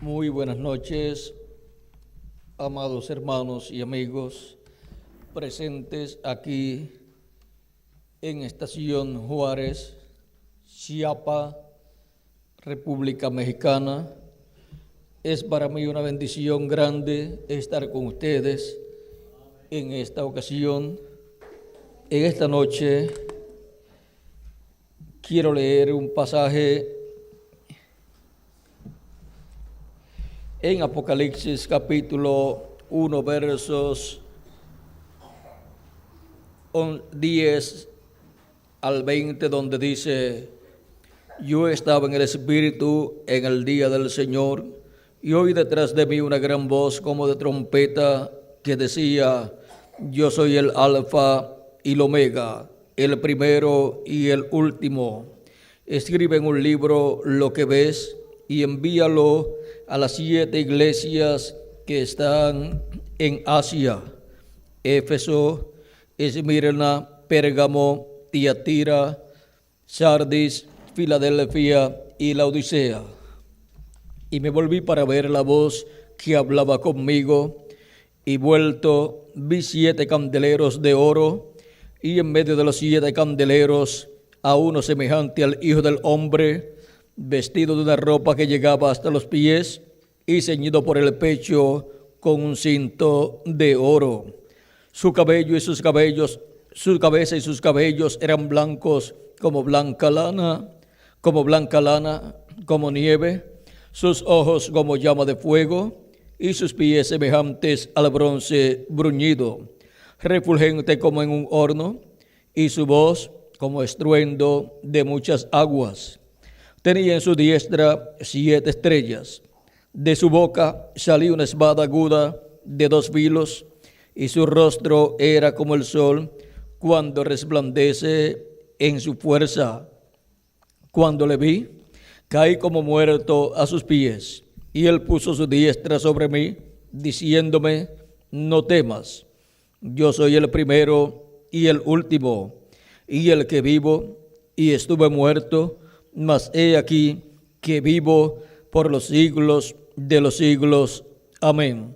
Muy buenas noches, amados hermanos y amigos presentes aquí en Estación Juárez, Chiapa, República Mexicana. Es para mí una bendición grande estar con ustedes en esta ocasión. En esta noche quiero leer un pasaje en Apocalipsis capítulo 1 versos 10 al 20, donde dice: yo estaba en el Espíritu en el día del Señor, y oí detrás de mí una gran voz como de trompeta que decía: yo soy el Alfa y el Omega, el primero y el último. Escribe en un libro lo que ves y envíalo a las 7 iglesias que están en Asia: Éfeso, Esmirna, Pérgamo, Tiatira, Sardis, Filadelfia y Laodicea. Y me volví para ver la voz que hablaba conmigo, y vuelto vi 7 candeleros de oro, y en medio de los 7 candeleros a uno semejante al Hijo del Hombre, vestido de una ropa que llegaba hasta los pies y ceñido por el pecho con un cinto de oro. Su cabello y sus cabellos, su cabeza y sus cabellos eran blancos como blanca lana, como nieve, sus ojos como llama de fuego, y sus pies semejantes al bronce bruñido, refulgente como en un horno, y su voz como estruendo de muchas aguas. Tenía en su diestra 7 estrellas. De su boca salía una espada aguda de 2 filos, y su rostro era como el sol cuando resplandece en su fuerza. Cuando le vi, caí como muerto a sus pies, y él puso su diestra sobre mí, diciéndome: no temas, yo soy el primero y el último, y el que vivo, y estuve muerto, mas he aquí que vivo por los siglos de los siglos. Amén.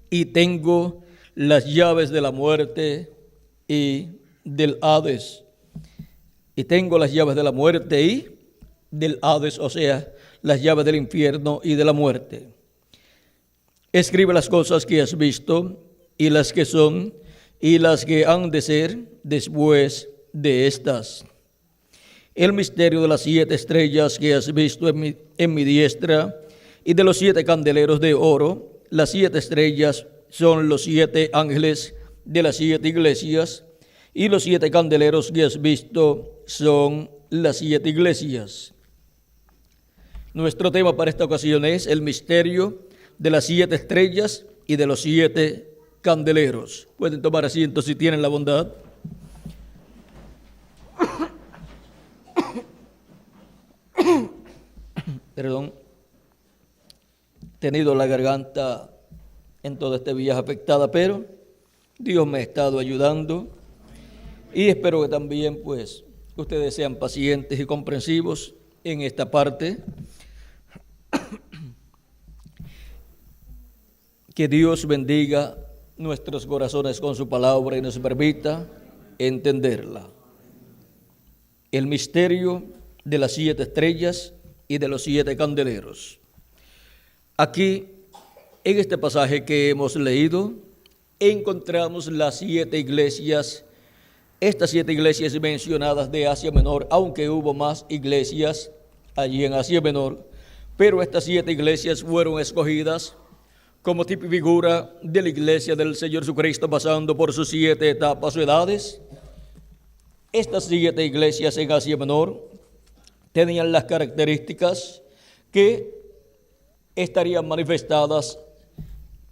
Y tengo las llaves de la muerte y del Hades. Y tengo las llaves de la muerte y del Hades, o sea, las llaves del infierno y de la muerte. Escribe las cosas que has visto, y las que son, y las que han de ser después de estas. El misterio de las 7 estrellas que has visto en mi diestra, y de los 7 candeleros de oro. Las 7 estrellas son los 7 ángeles de las 7 iglesias, y los 7 candeleros que has visto son las 7 iglesias. Nuestro tema para esta ocasión es el misterio de las 7 estrellas y de los 7 candeleros. Pueden tomar asiento si tienen la bondad. Perdón, he tenido la garganta en todo este viaje afectada, pero Dios me ha estado ayudando, y espero que también pues ustedes sean pacientes y comprensivos en esta parte. Que Dios bendiga nuestros corazones con su palabra y nos permita entenderla. El misterio de las 7 estrellas y de los 7 candeleros. Aquí, en este pasaje que hemos leído, encontramos las 7 iglesias, estas 7 iglesias mencionadas de Asia Menor, aunque hubo más iglesias allí en Asia Menor, pero estas 7 iglesias fueron escogidas como tipo y figura de la iglesia del Señor Jesucristo, pasando por sus 7 etapas o edades. Estas 7 iglesias en Asia Menor tenían las características que estarían manifestadas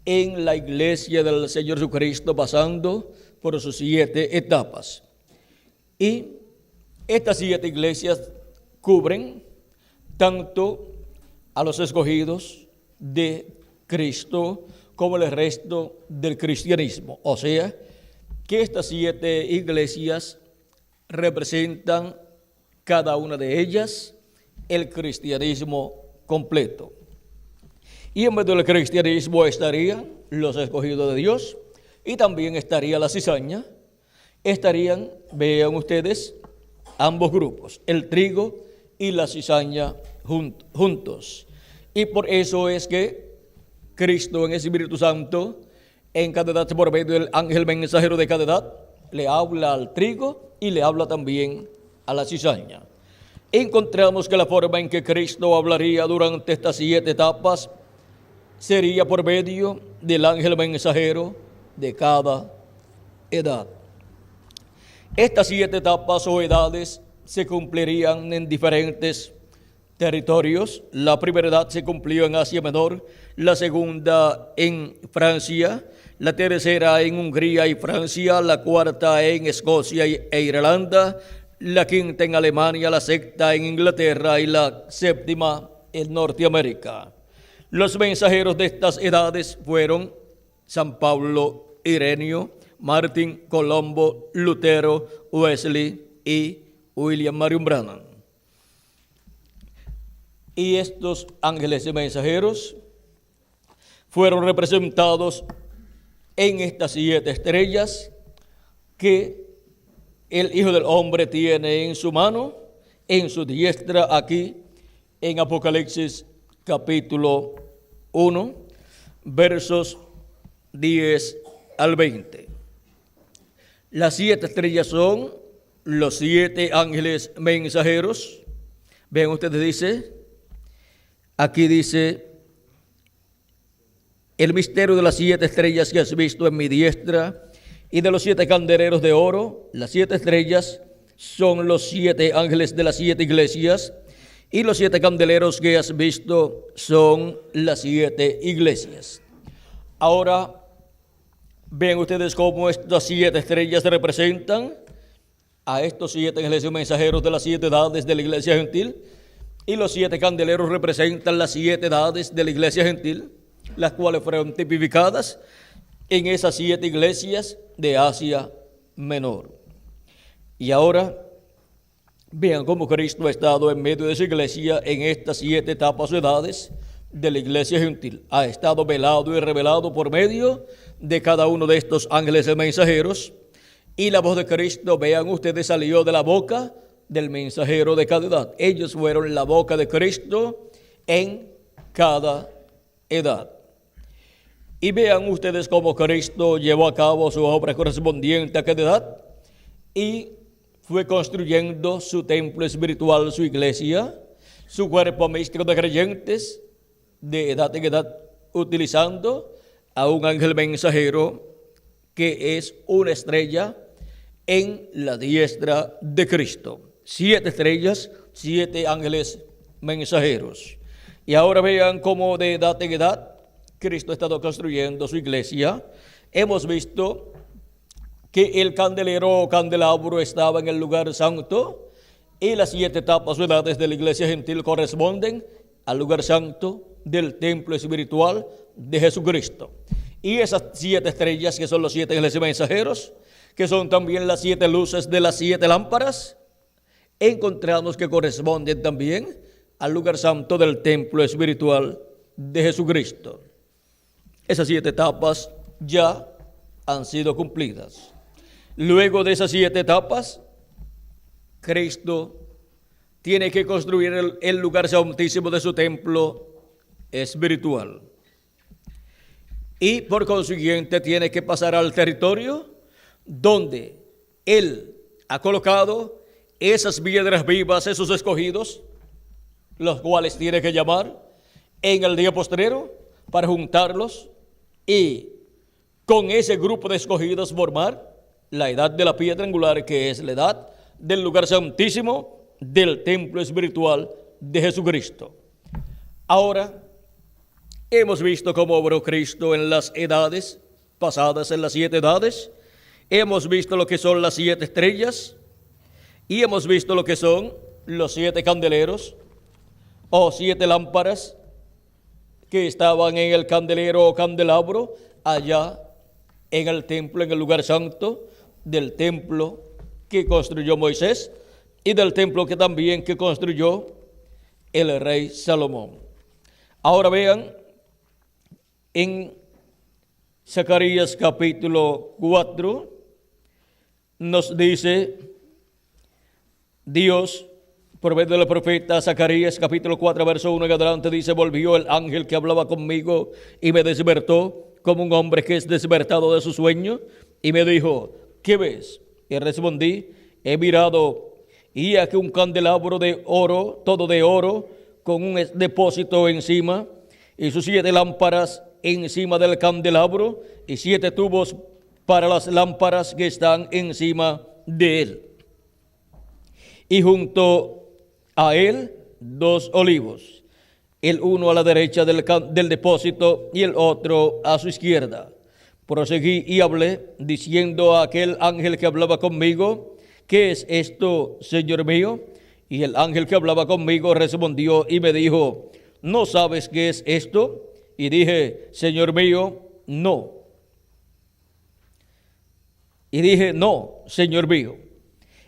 en la iglesia del Señor Jesucristo, pasando por sus 7 etapas. Y estas 7 iglesias cubren tanto a los escogidos de Cristo como el resto del cristianismo. O sea, que estas 7 iglesias representan cada una de ellas el cristianismo completo. Y en medio del cristianismo estarían los escogidos de Dios y también estaría la cizaña. Estarían, vean ustedes, ambos grupos, el trigo y la cizaña juntos. Y por eso es que Cristo en el Espíritu Santo, en cada edad por medio del ángel mensajero de cada edad, le habla al trigo y le habla también a la cizaña. Encontramos que la forma en que Cristo hablaría durante estas 7 etapas sería por medio del ángel mensajero de cada edad. Estas 7 etapas o edades se cumplirían en diferentes territorios. La primera edad se cumplió en Asia Menor, la segunda en Francia, la tercera en Hungría y Francia, la cuarta en Escocia e Irlanda, la quinta en Alemania, la sexta en Inglaterra y la séptima en Norteamérica. Los mensajeros de estas edades fueron San Pablo, Ireneo, Martín, Colombo, Lutero, Wesley y William Marion Branham. Y estos ángeles y mensajeros fueron representados en estas 7 estrellas que el Hijo del Hombre tiene en su mano, en su diestra, aquí en Apocalipsis capítulo 1, versos 10 al 20. Las 7 estrellas son los 7 ángeles mensajeros. Vean ustedes, aquí dice, el misterio de las 7 estrellas que has visto en mi diestra y de los 7 candeleros de oro. Las 7 estrellas son los 7 ángeles de las 7 iglesias y los 7 candeleros que has visto son las 7 iglesias. Ahora, vean ustedes cómo estas 7 estrellas representan a estos 7 ángeles y mensajeros de las 7 edades de la iglesia gentil, y los 7 candeleros representan las 7 edades de la iglesia gentil, las cuales fueron tipificadas en esas 7 iglesias de Asia Menor. Y ahora vean cómo Cristo ha estado en medio de su iglesia en estas 7 etapas o edades de la iglesia gentil. Ha estado velado y revelado por medio de cada uno de estos ángeles y mensajeros, y la voz de Cristo, vean ustedes, salió de la boca del mensajero de cada edad. Ellos fueron la boca de Cristo en cada edad. Y vean ustedes cómo Cristo llevó a cabo su obra correspondiente a cada edad y fue construyendo su templo espiritual, su iglesia, su cuerpo místico de creyentes de edad en edad, utilizando a un ángel mensajero que es una estrella en la diestra de Cristo. 7 estrellas, 7 ángeles mensajeros. Y ahora vean cómo de edad en edad Cristo ha estado construyendo su iglesia. Hemos visto que el candelero o candelabro estaba en el lugar santo, y las 7 etapas o edades de la iglesia gentil corresponden al lugar santo del templo espiritual de Jesucristo. Y esas 7 estrellas, que son los 7 ángeles mensajeros, que son también las 7 luces de las 7 lámparas, encontramos que corresponden también al lugar santo del templo espiritual de Jesucristo. Esas 7 etapas ya han sido cumplidas. Luego de esas 7 etapas, Cristo tiene que construir el lugar santísimo de su templo espiritual. Y por consiguiente tiene que pasar al territorio donde Él ha colocado esas piedras vivas, esos escogidos, los cuales tiene que llamar en el día postrero para juntarlos y con ese grupo de escogidos formar la edad de la piedra angular, que es la edad del lugar santísimo del templo espiritual de Jesucristo. Ahora, hemos visto cómo obró Cristo en las edades pasadas, en las 7 edades. Hemos visto lo que son las 7 estrellas y hemos visto lo que son los 7 candeleros o 7 lámparas que estaban en el candelero o candelabro allá en el templo, en el lugar santo del templo que construyó Moisés y del templo que también que construyó el rey Salomón. Ahora vean En Zacarías capítulo 4 nos dice Dios, por medio del profeta Zacarías capítulo 4 verso 1 en adelante, dice: volvió el ángel que hablaba conmigo y me despertó como un hombre que es despertado de su sueño, y me dijo: ¿qué ves? Y respondí: he mirado, y aquí un candelabro de oro, todo de oro, con un depósito encima, y sus 7 lámparas encima del candelabro, y 7 tubos para las lámparas que están encima de él. Y junto a él 2 olivos, el uno a la derecha del depósito y el otro a su izquierda. Proseguí y hablé, diciendo a aquel ángel que hablaba conmigo: ¿qué es esto, Señor mío? Y el ángel que hablaba conmigo respondió y me dijo: ¿no sabes qué es esto? Y dije: Señor mío, no. Y dije: no, Señor mío.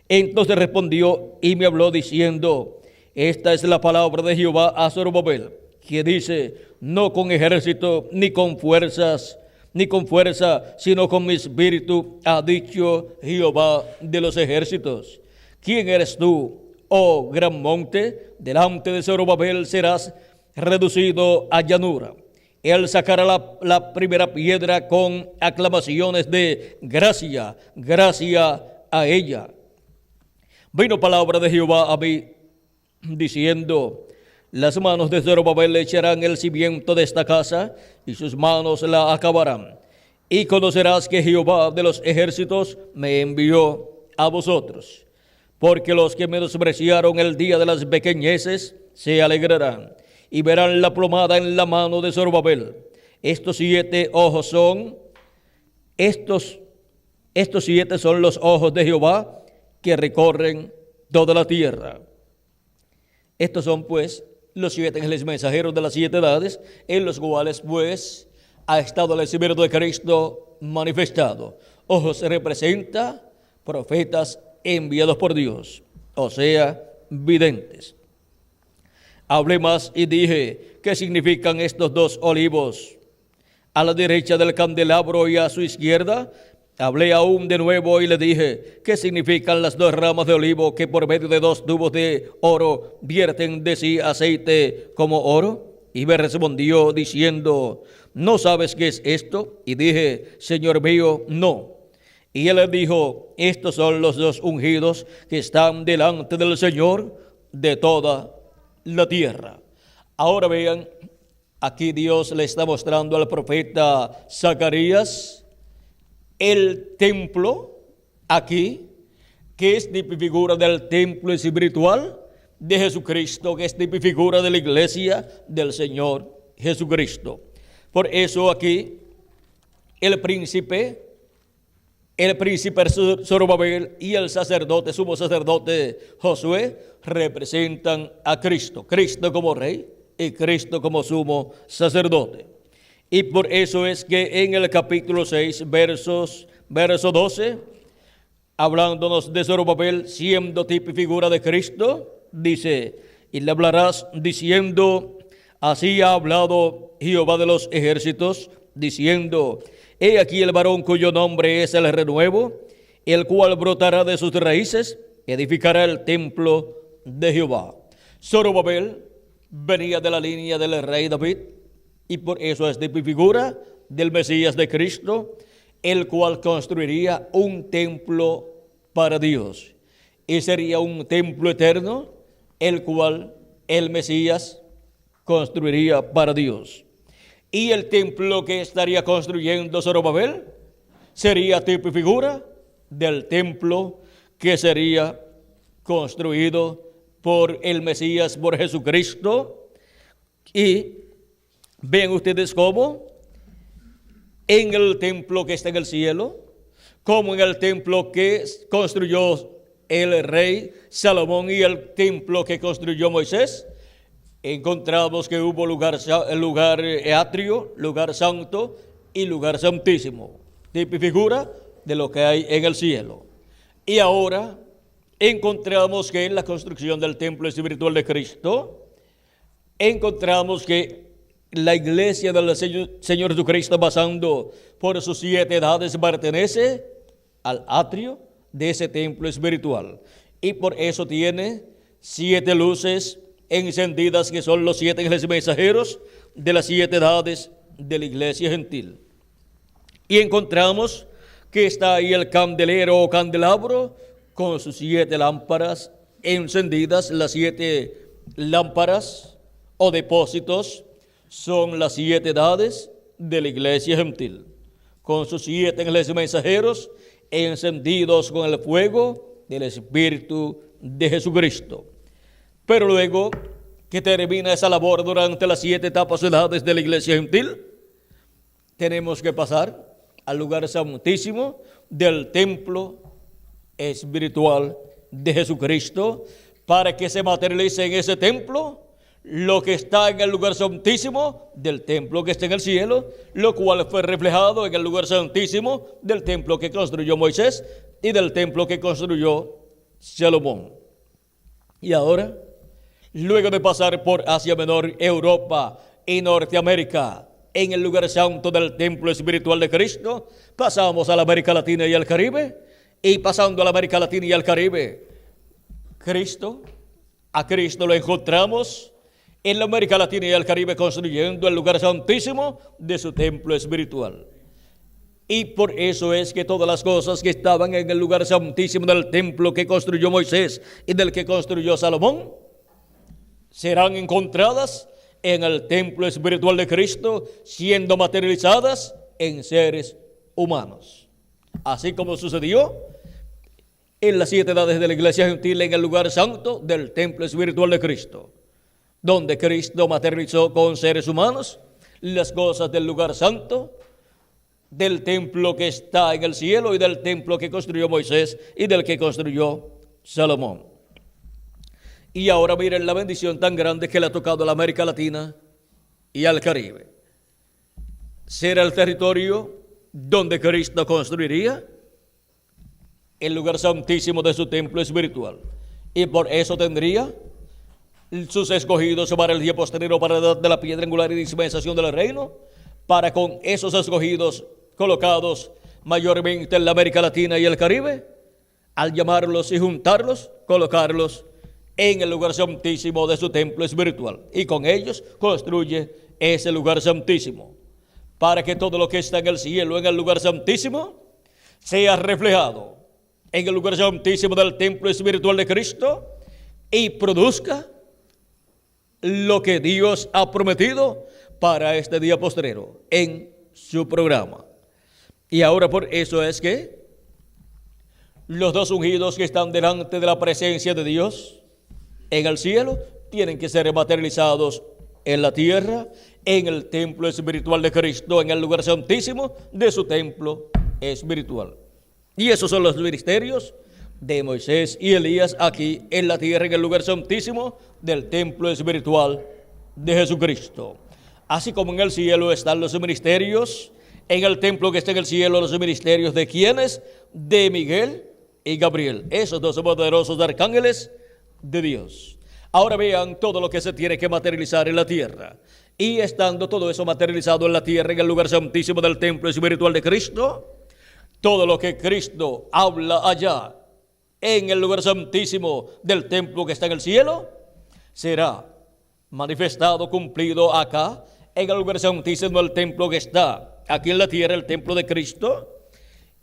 Entonces respondió y me habló diciendo: esta es la palabra de Jehová a Zorobabel, que dice: no con ejército ni con fuerza, sino con mi espíritu, ha dicho Jehová de los ejércitos. ¿Quién eres tú, oh gran monte? Delante de Zorobabel serás reducido a llanura. Él sacará la primera piedra con aclamaciones de gracia, gracia a ella. Vino palabra de Jehová a mí, diciendo: las manos de Zorobabel echarán el cimiento de esta casa, y sus manos la acabarán. Y conocerás que Jehová de los ejércitos me envió a vosotros. Porque los que menospreciaron el día de las pequeñeces se alegrarán, y verán la plomada en la mano de Zorobabel. Estos 7 ojos son, estos 7 son los ojos de Jehová que recorren toda la tierra. Estos son pues los 7 ángeles mensajeros de las 7 edades, en los cuales pues ha estado el Espíritu de Cristo manifestado. Ojos representa profetas enviados por Dios, o sea, videntes. Hablé más y dije: ¿qué significan estos 2 olivos a la derecha del candelabro y a su izquierda? Hablé aún de nuevo y le dije: ¿qué significan las 2 ramas de olivo que por medio de 2 tubos de oro vierten de sí aceite como oro? Y me respondió diciendo: ¿no sabes qué es esto? Y dije: Señor mío, no. Y él le dijo: estos son los 2 ungidos que están delante del Señor de toda la tierra. Ahora vean, aquí Dios le está mostrando al profeta Zacarías el templo, aquí, que es figura del templo espiritual de Jesucristo, que es figura de la iglesia del Señor Jesucristo. Por eso aquí el príncipe Zorobabel y el sacerdote, sumo sacerdote Josué, representan a Cristo. Cristo como rey y Cristo como sumo sacerdote. Y por eso es que en el capítulo 6, verso 12, hablándonos de Zorobabel siendo tipo y figura de Cristo, dice: y le hablarás diciendo: así ha hablado Jehová de los ejércitos, diciendo: he aquí el varón cuyo nombre es el renuevo, el cual brotará de sus raíces, edificará el templo de Jehová. Zorobabel venía de la línea del rey David, y por eso es de figura del Mesías de Cristo, el cual construiría un templo para Dios. Y sería un templo eterno, el cual el Mesías construiría para Dios. Y el templo que estaría construyendo Zorobabel sería tipo y figura del templo que sería construido por el Mesías, por Jesucristo. Y ven ustedes cómo en el templo que está en el cielo, como en el templo que construyó el rey Salomón y el templo que construyó Moisés, encontramos que hubo lugar atrio, lugar santo y lugar santísimo, tipo y figura de lo que hay en el cielo. Y ahora encontramos que en la construcción del templo espiritual de Cristo, encontramos que la iglesia del Señor Jesucristo, pasando por sus 7 edades, pertenece al atrio de ese templo espiritual. Y por eso tiene 7 luces encendidas, que son los 7 ángeles mensajeros de las 7 edades de la iglesia gentil. Y encontramos que está ahí el candelero o candelabro con sus 7 lámparas encendidas. Las 7 lámparas o depósitos son las 7 edades de la iglesia gentil, con sus 7 ángeles mensajeros encendidos con el fuego del Espíritu de Jesucristo. Pero luego que termina esa labor durante las 7 etapas o edades de la iglesia gentil, tenemos que pasar al lugar santísimo del templo espiritual de Jesucristo, para que se materialice en ese templo lo que está en el lugar santísimo del templo que está en el cielo, lo cual fue reflejado en el lugar santísimo del templo que construyó Moisés y del templo que construyó Salomón. Y ahora, luego de pasar por Asia Menor, Europa y Norteamérica, en el lugar santo del templo espiritual de Cristo, pasamos a la América Latina y al Caribe. Y pasando a la América Latina y al Caribe, a Cristo lo encontramos en la América Latina y el Caribe, construyendo el lugar santísimo de su templo espiritual. Y por eso es que todas las cosas que estaban en el lugar santísimo del templo que construyó Moisés y del que construyó Salomón, serán encontradas en el templo espiritual de Cristo, siendo materializadas en seres humanos. Así como sucedió en las 7 edades de la iglesia gentil, en el lugar santo del templo espiritual de Cristo, donde Cristo materializó con seres humanos las cosas del lugar santo, del templo que está en el cielo y del templo que construyó Moisés y del que construyó Salomón. Y ahora miren la bendición tan grande que le ha tocado a la América Latina y al Caribe. Será el territorio donde Cristo construiría el lugar santísimo de su templo espiritual. Y por eso tendría sus escogidos para el día postrero, para la edad de la piedra angular y dispensación del reino, para con esos escogidos colocados mayormente en la América Latina y el Caribe, al llamarlos y juntarlos, colocarlos en el lugar santísimo de su templo espiritual. Y con ellos construye ese lugar santísimo, para que todo lo que está en el cielo, en el lugar santísimo, sea reflejado en el lugar santísimo del templo espiritual de Cristo y produzca lo que Dios ha prometido para este día postrero en su programa. Y ahora por eso es que los 2 ungidos que están delante de la presencia de Dios en el cielo tienen que ser materializados en la tierra, en el templo espiritual de Cristo, en el lugar santísimo de su templo espiritual. Y esos son los ministerios de Moisés y Elías aquí en la tierra, en el lugar santísimo del templo espiritual de Jesucristo. Así como en el cielo están los ministerios, en el templo que está en el cielo, los ministerios de ¿quiénes? De Miguel y Gabriel, esos 2 poderosos arcángeles de Dios. Ahora vean todo lo que se tiene que materializar en la tierra. Y estando todo eso materializado en la tierra, en el lugar santísimo del templo espiritual de Cristo, todo lo que Cristo habla allá en el lugar santísimo del templo que está en el cielo, será manifestado, cumplido acá, en el lugar santísimo del templo que está aquí en la tierra, el templo de Cristo.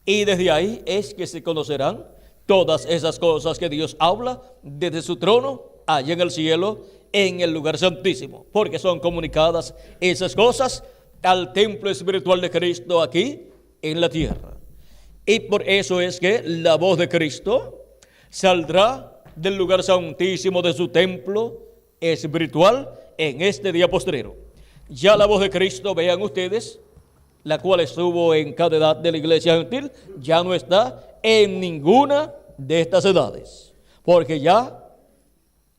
Y desde ahí es que se conocerán todas esas cosas que Dios habla desde su trono, allá en el cielo, en el lugar santísimo, porque son comunicadas esas cosas al templo espiritual de Cristo aquí en la tierra. Y por eso es que la voz de Cristo saldrá del lugar santísimo de su templo espiritual en este día postrero. Ya la voz de Cristo, vean ustedes, la cual estuvo en cada edad de la iglesia gentil, ya no está en ninguna de estas edades, porque ya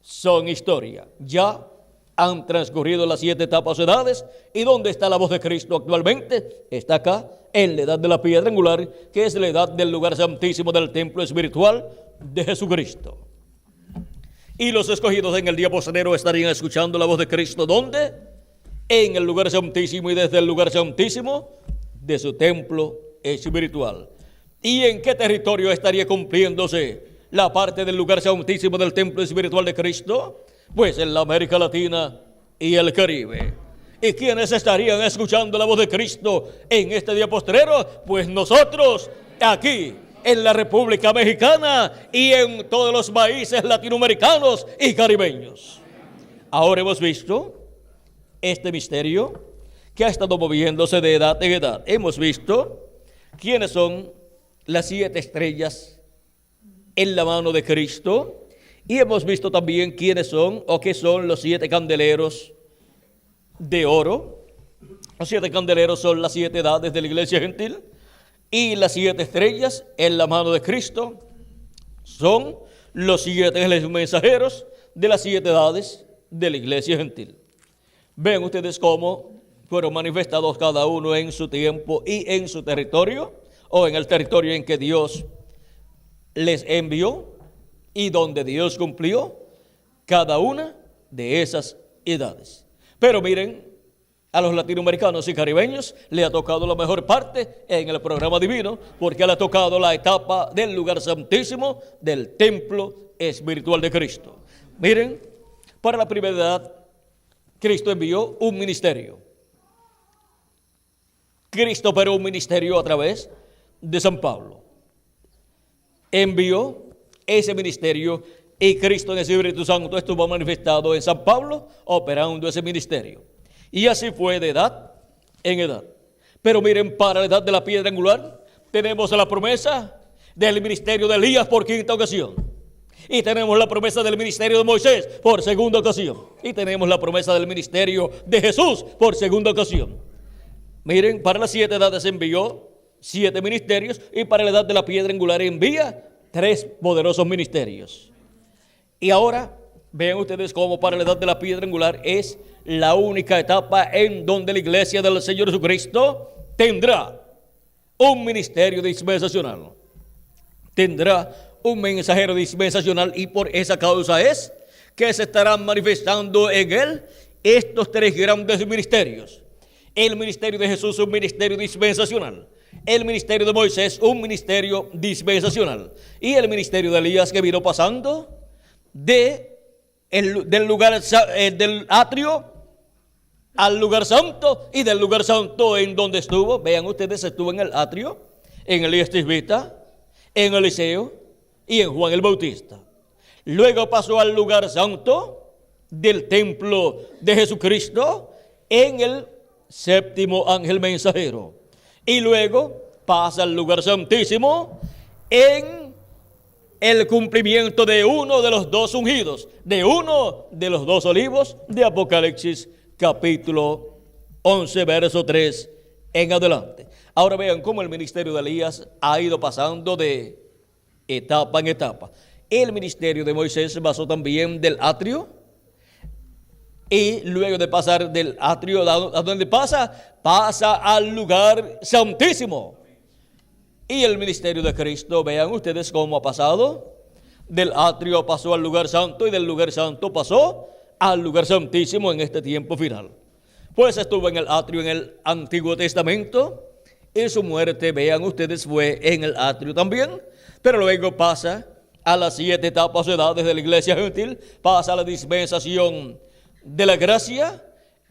son historia, ya han transcurrido las 7 etapas o edades. ¿Y dónde está la voz de Cristo actualmente? Está acá, en la edad de la piedra angular, que es la edad del lugar santísimo del templo espiritual de Jesucristo. Y los escogidos en el día postrero estarían escuchando la voz de Cristo, ¿dónde? en el lugar santísimo y desde el lugar santísimo de su templo espiritual. ¿Y en qué territorio estaría cumpliéndose la parte del lugar santísimo del templo espiritual de Cristo? Pues en la América Latina y el Caribe. ¿Y quiénes estarían escuchando la voz de Cristo en este día postrero? Pues nosotros, aquí en la República Mexicana y en todos los países latinoamericanos y caribeños. Ahora hemos visto este misterio que ha estado moviéndose de edad en edad. Hemos visto quiénes son las 7 estrellas en la mano de Cristo, y hemos visto también quiénes son o qué son los 7 candeleros de oro. Los 7 candeleros son las 7 edades de la iglesia gentil, y las 7 estrellas en la mano de Cristo son los 7 mensajeros de las 7 edades de la iglesia gentil. Ven ustedes cómo fueron manifestados cada uno en su tiempo y en su territorio, o en el territorio en que Dios les envió y donde Dios cumplió cada una de esas edades. Pero miren, a los latinoamericanos y caribeños le ha tocado la mejor parte en el programa divino, porque le ha tocado la etapa del lugar santísimo del templo espiritual de Cristo. Miren, para la primera edad, Cristo envió un ministerio. Cristo operó un ministerio a través de San Pablo. Envió ese ministerio y Cristo en el Espíritu Santo estuvo manifestado en San Pablo operando ese ministerio. Y así fue de edad en edad. Pero miren, para la edad de la piedra angular tenemos la promesa del ministerio de Elías por 5ª ocasión. Y tenemos la promesa del ministerio de Moisés por 2ª ocasión. Y tenemos la promesa del ministerio de Jesús por 2ª ocasión. Miren, para las 7 edades envió 7 ministerios, y para la edad de la piedra angular envía 3 poderosos ministerios. Y ahora vean ustedes cómo para la edad de la piedra angular es la única etapa en donde la iglesia del Señor Jesucristo tendrá un ministerio dispensacional. Tendrá un mensajero dispensacional, y por esa causa es que se estarán manifestando en él estos 3 grandes ministerios. El ministerio de Jesús, un ministerio dispensacional. El ministerio de Moisés, un ministerio dispensacional. Y el ministerio de Elías, que vino pasando del lugar del atrio al lugar santo, y del lugar santo en donde estuvo. Vean ustedes, estuvo en el atrio, en Elías Tisbita, en Eliseo y en Juan el Bautista. Luego pasó al lugar santo del templo de Jesucristo en el 7º ángel mensajero. Y luego pasa al lugar santísimo en el cumplimiento de uno de los 2 ungidos, de uno de los 2 olivos de Apocalipsis capítulo 11, verso 3 en adelante. Ahora vean cómo el ministerio de Elías ha ido pasando de etapa en etapa. El ministerio de Moisés se basó también del atrio, y luego de pasar del atrio, ¿a dónde pasa? Pasa al lugar santísimo. Y el ministerio de Cristo, vean ustedes cómo ha pasado. Del atrio pasó al lugar santo, y del lugar santo pasó al lugar santísimo en este tiempo final. Pues estuvo en el atrio en el Antiguo Testamento, y su muerte, vean ustedes, fue en el atrio también. Pero luego pasa a las 7 etapas de edades de la iglesia gentil, pasa a la dispensación de la gracia,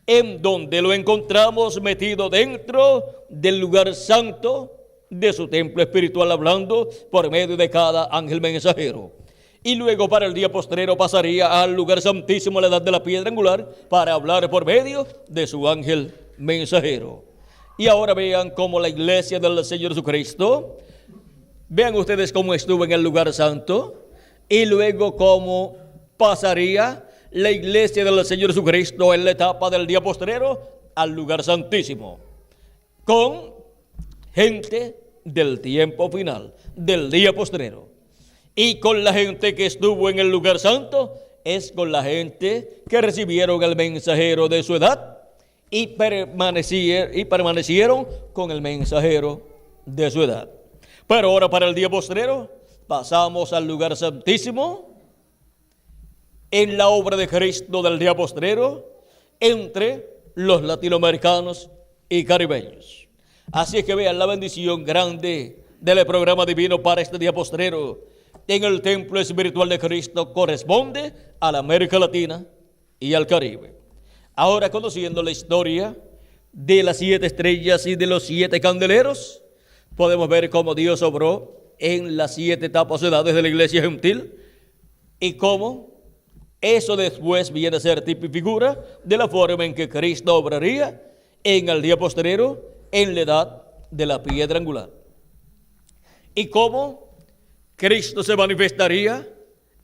en donde lo encontramos metido dentro del lugar santo de su templo espiritual, hablando por medio de cada ángel mensajero. Y luego para el día postrero pasaría al lugar santísimo, a la edad de la piedra angular, para hablar por medio de su ángel mensajero. Y ahora vean cómo la iglesia del Señor Jesucristo, vean ustedes cómo estuvo en el lugar santo, y luego cómo pasaría la iglesia del Señor Jesucristo en la etapa del día postrero al lugar santísimo, con gente del tiempo final, del día postrero. Y con la gente que estuvo en el lugar santo, es con la gente que recibieron el mensajero de su edad y permanecieron con el mensajero de su edad. Pero ahora para el día postrero pasamos al lugar santísimo en la obra de Cristo del día postrero, entre los latinoamericanos y caribeños. Así es que vean la bendición grande del programa divino para este día postrero en el templo espiritual de Cristo corresponde a la América Latina y al Caribe. Ahora, conociendo la historia de las 7 estrellas y de los 7 candeleros, podemos ver cómo Dios obró en las 7 etapas de edades de la iglesia gentil y cómo eso después viene a ser tipo y figura de la forma en que Cristo obraría en el día postrero en la edad de la piedra angular. Y cómo Cristo se manifestaría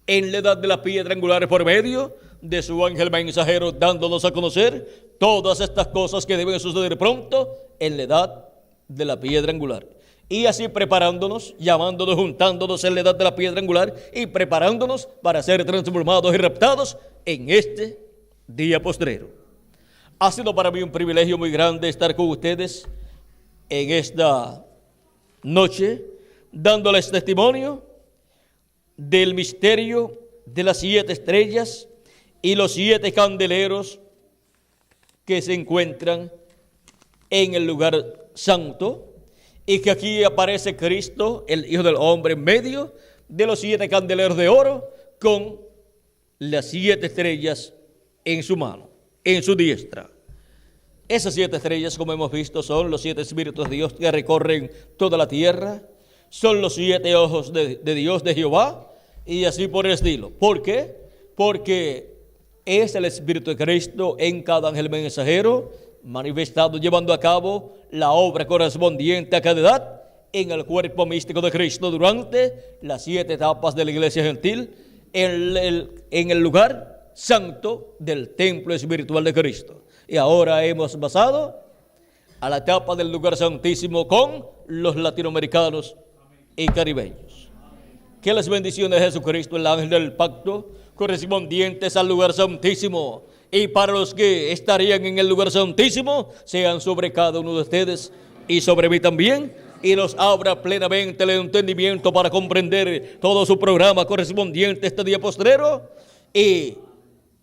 en la edad de la piedra angular por medio de su ángel mensajero, dándonos a conocer todas estas cosas que deben suceder pronto en la edad de la piedra angular. Y así preparándonos, llamándonos, juntándonos en la edad de la piedra angular y preparándonos para ser transformados y raptados en este día postrero. Ha sido para mí un privilegio muy grande estar con ustedes en esta noche, dándoles testimonio del misterio de las 7 estrellas y los 7 candeleros que se encuentran en el lugar santo, y que aquí aparece Cristo, el Hijo del Hombre, en medio de los 7 candeleros de oro, con las 7 estrellas en su mano, en su diestra. Esas 7 estrellas, como hemos visto, son los 7 espíritus de Dios que recorren toda la tierra, son los 7 ojos de Dios, de Jehová, y así por el estilo. ¿Por qué? Porque es el Espíritu de Cristo en cada ángel mensajero, manifestado, llevando a cabo la obra correspondiente a cada edad en el cuerpo místico de Cristo durante las 7 etapas de la iglesia gentil en el lugar santo del templo espiritual de Cristo. Y ahora hemos pasado a la etapa del lugar santísimo con los latinoamericanos y caribeños. Que las bendiciones de Jesucristo, el ángel del pacto, correspondientes al lugar santísimo, y para los que estarían en el lugar santísimo, sean sobre cada uno de ustedes y sobre mí también, y nos abra plenamente el entendimiento para comprender todo su programa correspondiente a este día postrero, y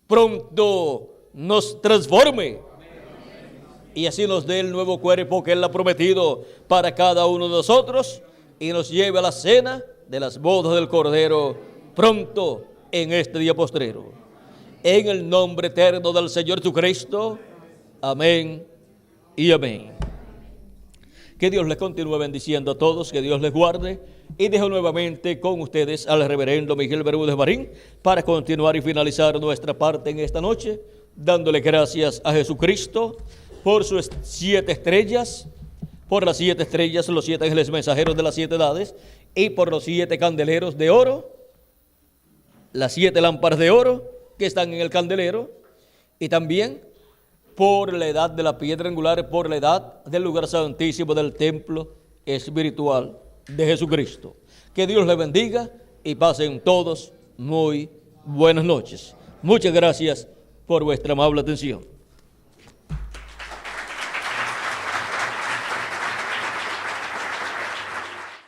pronto nos transforme, y así nos dé el nuevo cuerpo que Él ha prometido para cada uno de nosotros, y nos lleve a la cena de las bodas del Cordero pronto en este día postrero. En el nombre eterno del Señor Jesucristo. Amén y amén. Que Dios les continúe bendiciendo a todos, que Dios les guarde, y dejo nuevamente con ustedes al reverendo Miguel Bermúdez Marín para continuar y finalizar nuestra parte en esta noche, dándole gracias a Jesucristo por sus 7 estrellas, por las 7 estrellas, los 7 ángeles mensajeros de las 7 edades, y por los 7 candeleros de oro, las 7 lámparas de oro que están en el candelero, y también por la edad de la piedra angular, por la edad del lugar santísimo del templo espiritual de Jesucristo. Que Dios les bendiga y pasen todos muy buenas noches. Muchas gracias por vuestra amable atención.